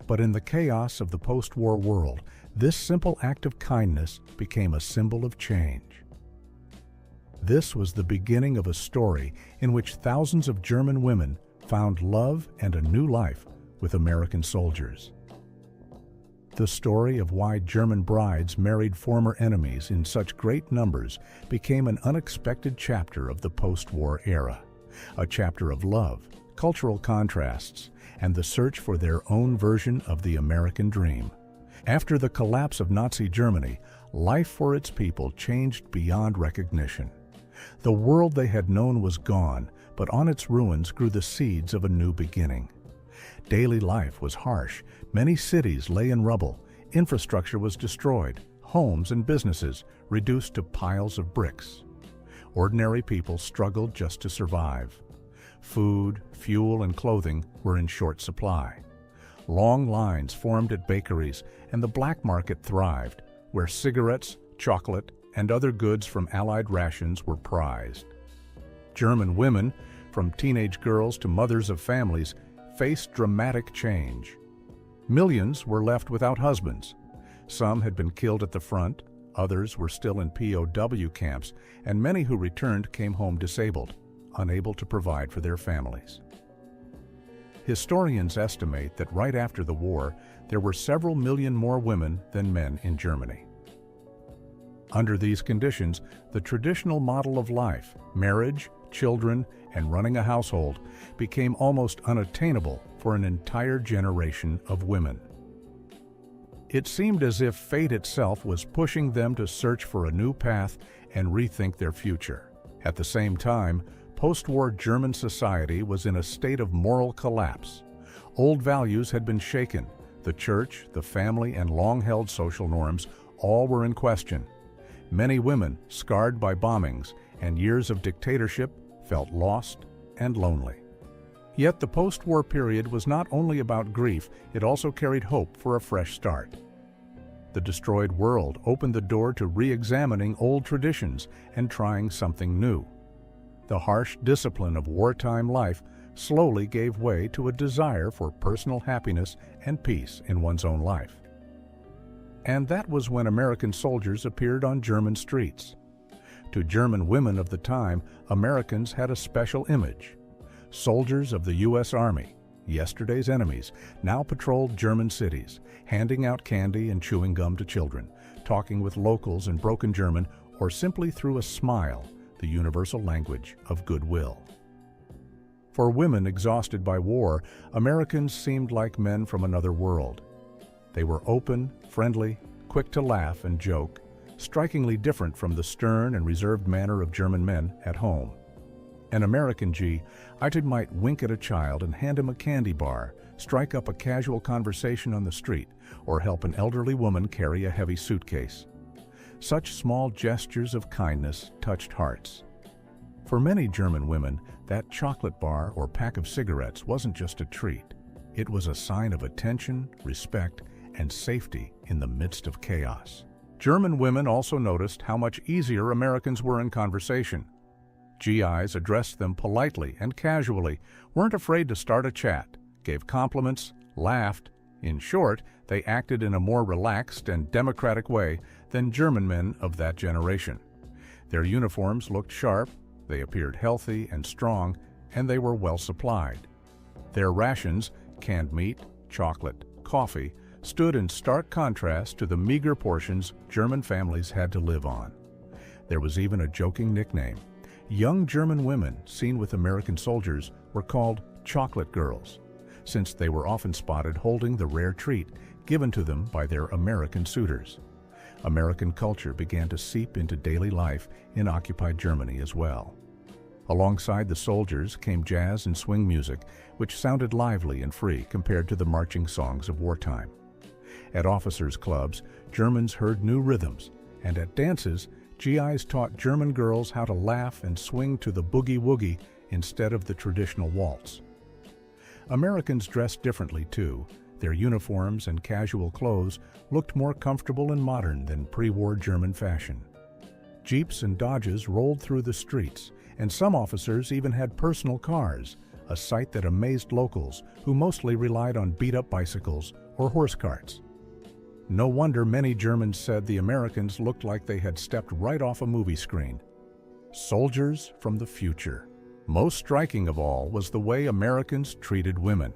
But in the chaos of the post-war world, this simple act of kindness became a symbol of change. This was the beginning of a story in which thousands of German women found love and a new life with American soldiers. The story of why German brides married former enemies in such great numbers became an unexpected chapter of the post-war era, a chapter of love, cultural contrasts, and the search for their own version of the American dream. After the collapse of Nazi Germany, life for its people changed beyond recognition. The world they had known was gone, but on its ruins grew the seeds of a new beginning. Daily life was harsh. Many cities lay in rubble. Infrastructure was destroyed. Homes and businesses reduced to piles of bricks. Ordinary people struggled just to survive. Food, fuel, and clothing were in short supply. Long lines formed at bakeries, and the black market thrived, where cigarettes, chocolate, and other goods from Allied rations were prized. German women, from teenage girls to mothers of families, faced dramatic change. Millions were left without husbands. Some had been killed at the front, others were still in POW camps, and many who returned came home disabled, unable to provide for their families. Historians estimate that right after the war, there were several million more women than men in Germany. Under these conditions, the traditional model of life, marriage, children, and running a household, became almost unattainable for an entire generation of women. It seemed as if fate itself was pushing them to search for a new path and rethink their future. At the same time, post-war German society was in a state of moral collapse. Old values had been shaken. The church, the family, and long-held social norms all were in question. Many women, scarred by bombings and years of dictatorship, felt lost and lonely. Yet the post-war period was not only about grief, it also carried hope for a fresh start. The destroyed world opened the door to re-examining old traditions and trying something new. The harsh discipline of wartime life slowly gave way to a desire for personal happiness and peace in one's own life. And that was when American soldiers appeared on German streets. To German women of the time, Americans had a special image. Soldiers of the U.S. Army, yesterday's enemies, now patrolled German cities, handing out candy and chewing gum to children, talking with locals in broken German, or simply through a smile, the universal language of goodwill. For women exhausted by war, Americans seemed like men from another world. They were open, friendly, quick to laugh and joke, strikingly different from the stern and reserved manner of German men at home. An American I might wink at a child and hand him a candy bar, strike up a casual conversation on the street, or help an elderly woman carry a heavy suitcase. Such small gestures of kindness touched hearts. For many German women, that chocolate bar or pack of cigarettes wasn't just a treat. It was a sign of attention, respect, and safety in the midst of chaos. German women also noticed how much easier Americans were in conversation. GIs addressed them politely and casually, weren't afraid to start a chat, gave compliments, laughed. In short, they acted in a more relaxed and democratic way than German men of that generation. Their uniforms looked sharp, they appeared healthy and strong, and they were well supplied. Their rations, canned meat, chocolate, coffee, stood in stark contrast to the meager portions German families had to live on. There was even a joking nickname. Young German women seen with American soldiers were called chocolate girls, since they were often spotted holding the rare treat given to them by their American suitors. American culture began to seep into daily life in occupied Germany as well. Alongside the soldiers came jazz and swing music, which sounded lively and free compared to the marching songs of wartime. At officers' clubs, Germans heard new rhythms, and at dances, GIs taught German girls how to laugh and swing to the boogie-woogie instead of the traditional waltz. Americans dressed differently too. Their uniforms and casual clothes looked more comfortable and modern than pre-war German fashion. Jeeps and Dodges rolled through the streets, and some officers even had personal cars, a sight that amazed locals who mostly relied on beat-up bicycles or horse carts. No wonder many Germans said the Americans looked like they had stepped right off a movie screen. Soldiers from the future. Most striking of all was the way Americans treated women.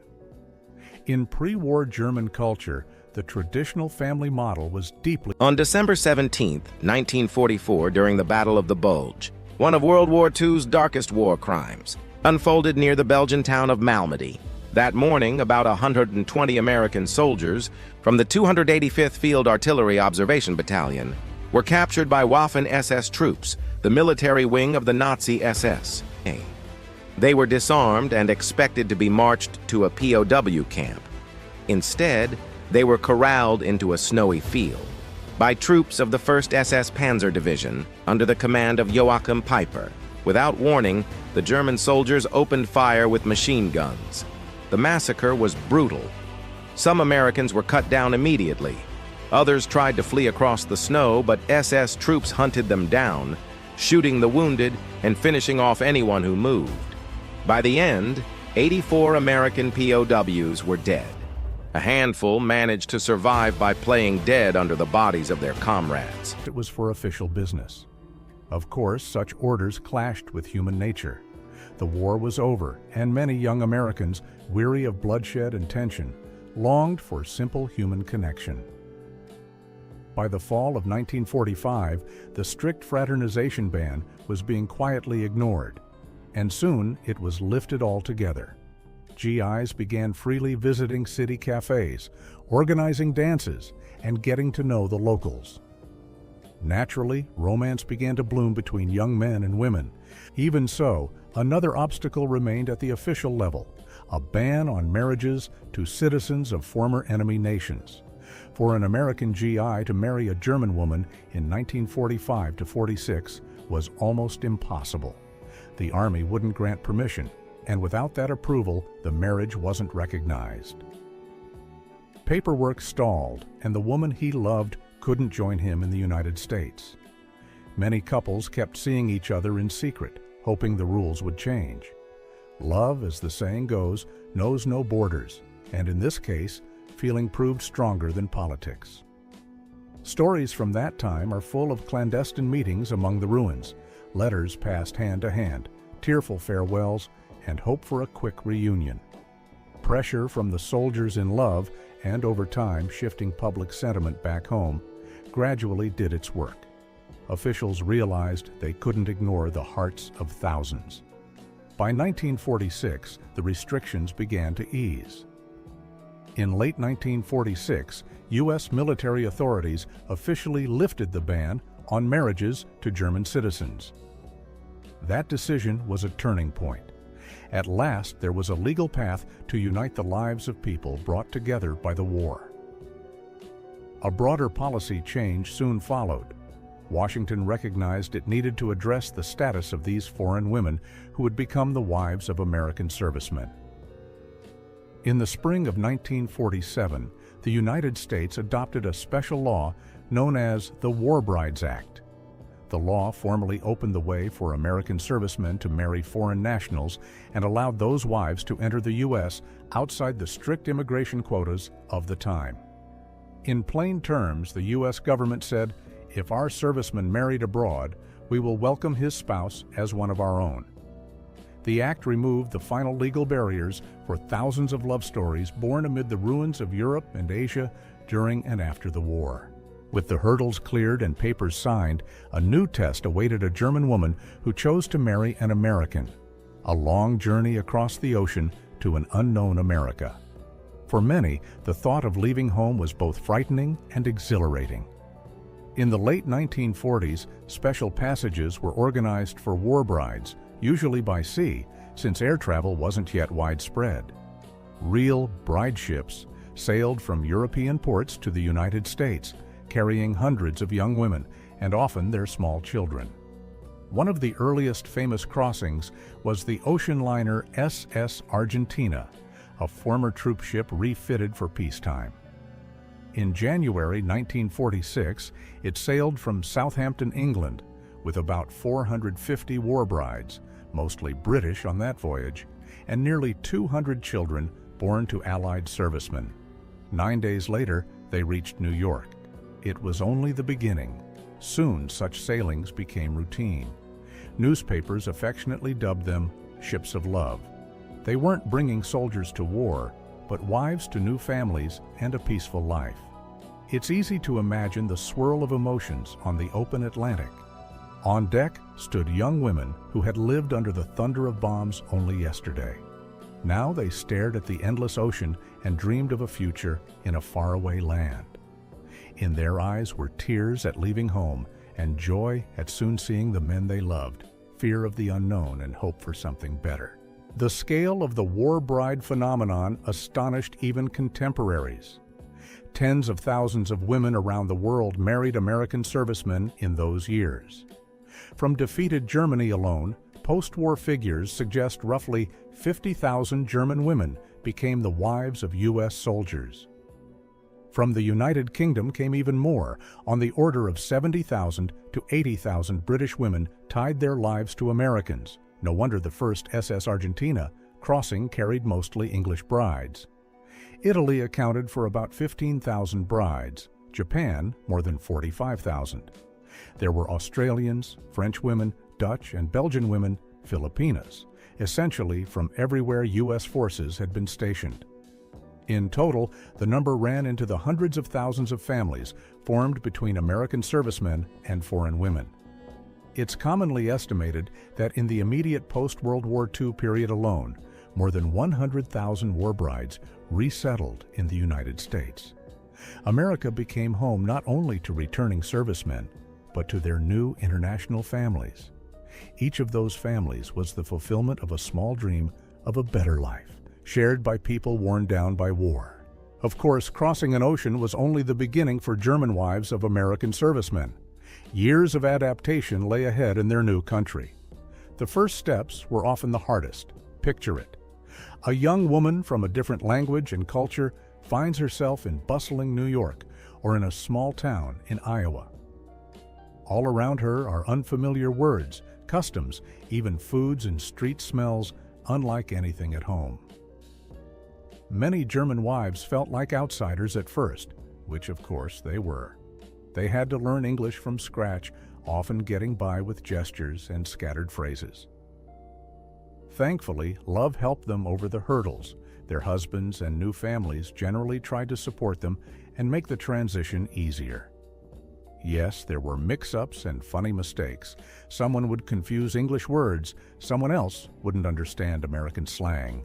In pre-war German culture, the traditional family model was deeply... On December 17, 1944, during the Battle of the Bulge, one of World War II's darkest war crimes unfolded near the Belgian town of Malmedy. That morning, about 120 American soldiers from the 285th Field Artillery Observation Battalion were captured by Waffen-SS troops, the military wing of the Nazi SS. They were disarmed and expected to be marched to a POW camp. Instead, they were corralled into a snowy field by troops of the 1st SS Panzer Division under the command of Joachim Peiper. Without warning, the German soldiers opened fire with machine guns. The massacre was brutal. Some Americans were cut down immediately. Others tried to flee across the snow, but SS troops hunted them down, shooting the wounded and finishing off anyone who moved. By the end, 84 American POWs were dead. A handful managed to survive by playing dead under the bodies of their comrades. It was for official business. Of course, such orders clashed with human nature. The war was over, and many young Americans, weary of bloodshed and tension, longed for simple human connection. By the fall of 1945, the strict fraternization ban was being quietly ignored, and soon it was lifted altogether. GIs began freely visiting city cafes, organizing dances, and getting to know the locals. Naturally, romance began to bloom between young men and women. Even so, another obstacle remained at the official level: a ban on marriages to citizens of former enemy nations. For an American GI to marry a German woman in 1945 to 46 was almost impossible. The Army wouldn't grant permission, and without that approval, the marriage wasn't recognized. Paperwork stalled, and the woman he loved couldn't join him in the United States. Many couples kept seeing each other in secret, hoping the rules would change. Love, as the saying goes, knows no borders, and in this case, feeling proved stronger than politics. Stories from that time are full of clandestine meetings among the ruins, letters passed hand to hand, tearful farewells, and hope for a quick reunion. Pressure from the soldiers in love, and over time shifting public sentiment back home, gradually did its work. Officials realized they couldn't ignore the hearts of thousands. By 1946, the restrictions began to ease. In late 1946, U.S. military authorities officially lifted the ban on marriages to German citizens. That decision was a turning point. At last, there was a legal path to unite the lives of people brought together by the war. A broader policy change soon followed. Washington recognized it needed to address the status of these foreign women who would become the wives of American servicemen. In the spring of 1947, the United States adopted a special law known as the War Brides Act. The law formally opened the way for American servicemen to marry foreign nationals and allowed those wives to enter the U.S. outside the strict immigration quotas of the time. In plain terms, the U.S. government said, if our serviceman married abroad, we will welcome his spouse as one of our own. The act removed the final legal barriers for thousands of love stories born amid the ruins of Europe and Asia during and after the war. With the hurdles cleared and papers signed, a new test awaited a German woman who chose to marry an American. A long journey across the ocean to an unknown America. For many, the thought of leaving home was both frightening and exhilarating. In the late 1940s, special passages were organized for war brides, usually by sea, since air travel wasn't yet widespread. Real bride ships sailed from European ports to the United States, carrying hundreds of young women, and often their small children. One of the earliest famous crossings was the ocean liner SS Argentina, a former troop ship refitted for peacetime. In January 1946, it sailed from Southampton, England, with about 450 war brides, mostly British on that voyage, and nearly 200 children born to Allied servicemen. 9 days later, they reached New York. It was only the beginning. Soon, such sailings became routine. Newspapers affectionately dubbed them ships of love. They weren't bringing soldiers to war, but wives to new families and a peaceful life. It's easy to imagine the swirl of emotions on the open Atlantic. On deck stood young women who had lived under the thunder of bombs only yesterday. Now they stared at the endless ocean and dreamed of a future in a faraway land. In their eyes were tears at leaving home and joy at soon seeing the men they loved, fear of the unknown and hope for something better. The scale of the war bride phenomenon astonished even contemporaries. Tens of thousands of women around the world married American servicemen in those years. From defeated Germany alone, post-war figures suggest roughly 50,000 German women became the wives of U.S. soldiers. From the United Kingdom came even more, on the order of 70,000 to 80,000 British women tied their lives to Americans. No wonder the first SS Argentina crossing carried mostly English brides. Italy accounted for about 15,000 brides, Japan more than 45,000. There were Australians, French women, Dutch and Belgian women, Filipinas, essentially from everywhere U.S. forces had been stationed. In total, the number ran into the hundreds of thousands of families formed between American servicemen and foreign women. It's commonly estimated that in the immediate post-World War II period alone, more than 100,000 war brides resettled in the United States. America became home not only to returning servicemen, but to their new international families. Each of those families was the fulfillment of a small dream of a better life, shared by people worn down by war. Of course, crossing an ocean was only the beginning for German wives of American servicemen. Years of adaptation lay ahead in their new country. The first steps were often the hardest. Picture it. A young woman from a different language and culture finds herself in bustling New York or in a small town in Iowa. All around her are unfamiliar words, customs, even foods and street smells unlike anything at home. Many German wives felt like outsiders at first, which of course they were. They had to learn English from scratch, often getting by with gestures and scattered phrases. Thankfully, love helped them over the hurdles. Their husbands and new families generally tried to support them and make the transition easier. Yes, there were mix-ups and funny mistakes. Someone would confuse English words, someone else wouldn't understand American slang.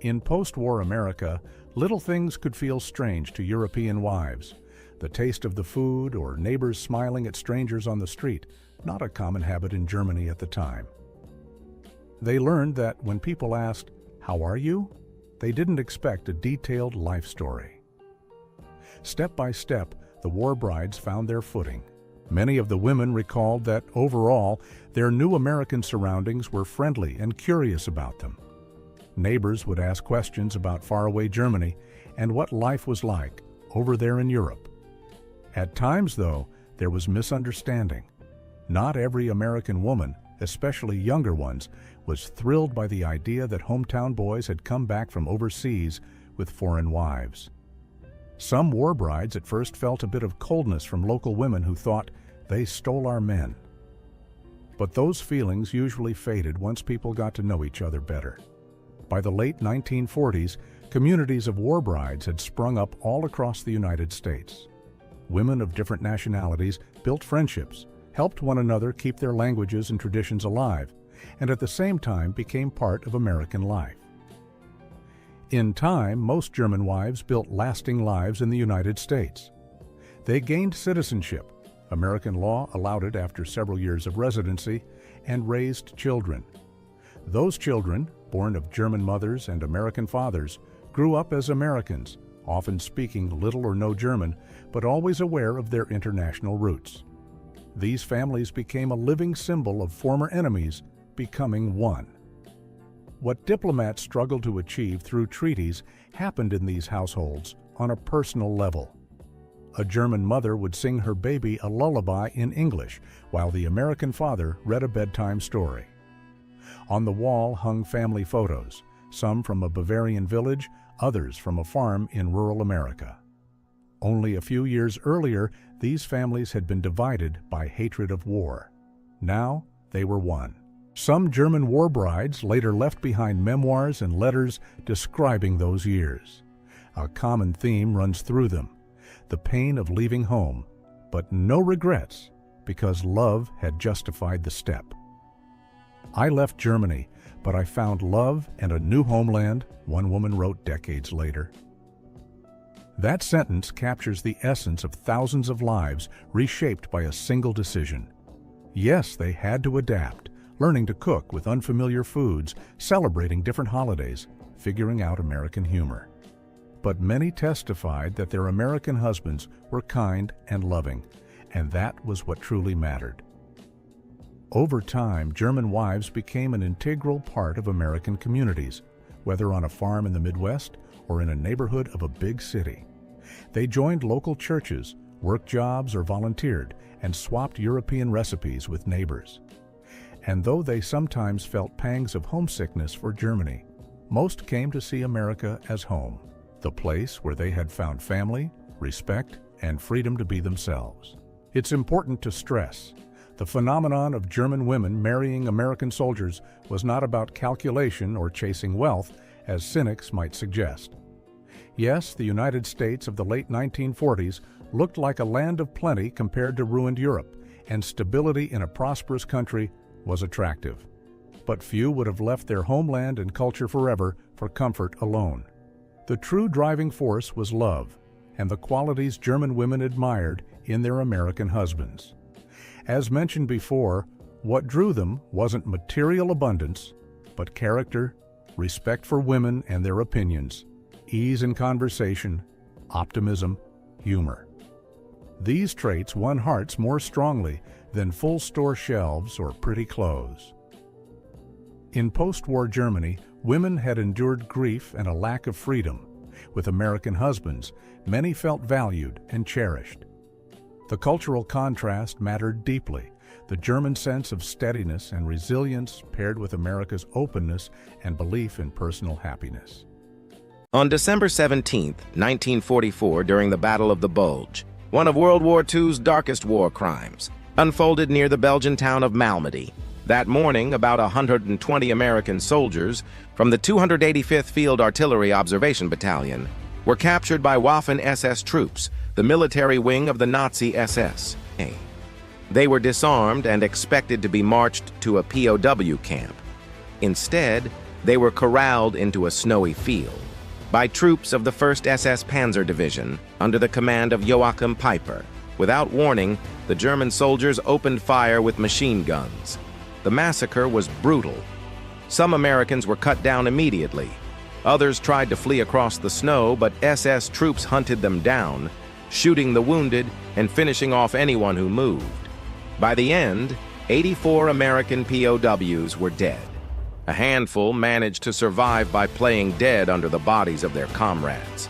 In post-war America, little things could feel strange to European wives. The taste of the food or neighbors smiling at strangers on the street, not a common habit in Germany at the time. They learned that when people asked, "How are you?" they didn't expect a detailed life story. Step by step, the war brides found their footing. Many of the women recalled that overall, their new American surroundings were friendly and curious about them. Neighbors would ask questions about faraway Germany and what life was like over there in Europe. At times, though, there was misunderstanding. Not every American woman, especially younger ones, was thrilled by the idea that hometown boys had come back from overseas with foreign wives. Some war brides at first felt a bit of coldness from local women who thought they stole our men. But those feelings usually faded once people got to know each other better. By the late 1940s, communities of war brides had sprung up all across the United States. Women of different nationalities built friendships, helped one another keep their languages and traditions alive, and at the same time became part of American life. In time, most German wives built lasting lives in the United States. They gained citizenship. American law allowed it after several years of residency, and raised children. Those children, born of German mothers and American fathers, grew up as Americans, often speaking little or no German, but always aware of their international roots. These families became a living symbol of former enemies becoming one. What diplomats struggled to achieve through treaties happened in these households on a personal level. A German mother would sing her baby a lullaby in English, while the American father read a bedtime story. On the wall hung family photos. some from a Bavarian village, others from a farm in rural America. Only a few years earlier, these families had been divided by hatred of war. Now, they were one. Some German war brides later left behind memoirs and letters describing those years. A common theme runs through them: the pain of leaving home, but no regrets, because love had justified the step. "I left Germany, but I found love and a new homeland," one woman wrote decades later. That sentence captures the essence of thousands of lives reshaped by a single decision. Yes, they had to adapt, learning to cook with unfamiliar foods, celebrating different holidays, figuring out American humor. But many testified that their American husbands were kind and loving, and that was what truly mattered. Over time, German wives became an integral part of American communities, whether on a farm in the Midwest or in a neighborhood of a big city. They joined local churches, worked jobs, or volunteered, and swapped European recipes with neighbors. And though they sometimes felt pangs of homesickness for Germany, most came to see America as home, the place where they had found family, respect, and freedom to be themselves. It's important to stress, the phenomenon of German women marrying American soldiers was not about calculation or chasing wealth, as cynics might suggest. Yes, the United States of the late 1940s looked like a land of plenty compared to ruined Europe, and stability in a prosperous country was attractive. But few would have left their homeland and culture forever for comfort alone. The true driving force was love, and the qualities German women admired in their American husbands. As mentioned before, what drew them wasn't material abundance, but character, respect for women and their opinions, ease in conversation, optimism, humor. These traits won hearts more strongly than full store shelves or pretty clothes. In post-war Germany, women had endured grief and a lack of freedom. With American husbands, many felt valued and cherished. The cultural contrast mattered deeply, the German sense of steadiness and resilience paired with America's openness and belief in personal happiness. On December 17, 1944, during the Battle of the Bulge, one of World War II's darkest war crimes, unfolded near the Belgian town of Malmedy. That morning, about 120 American soldiers from the 285th Field Artillery Observation Battalion were captured by Waffen-SS troops, the military wing of the Nazi SS. They were disarmed and expected to be marched to a POW camp. Instead, they were corralled into a snowy field by troops of the 1st SS Panzer Division under the command of Joachim Peiper. Without warning, the German soldiers opened fire with machine guns. The massacre was brutal. Some Americans were cut down immediately. Others tried to flee across the snow, but SS troops hunted them down, shooting the wounded and finishing off anyone who moved. By the end, 84 American POWs were dead. A handful managed to survive by playing dead under the bodies of their comrades.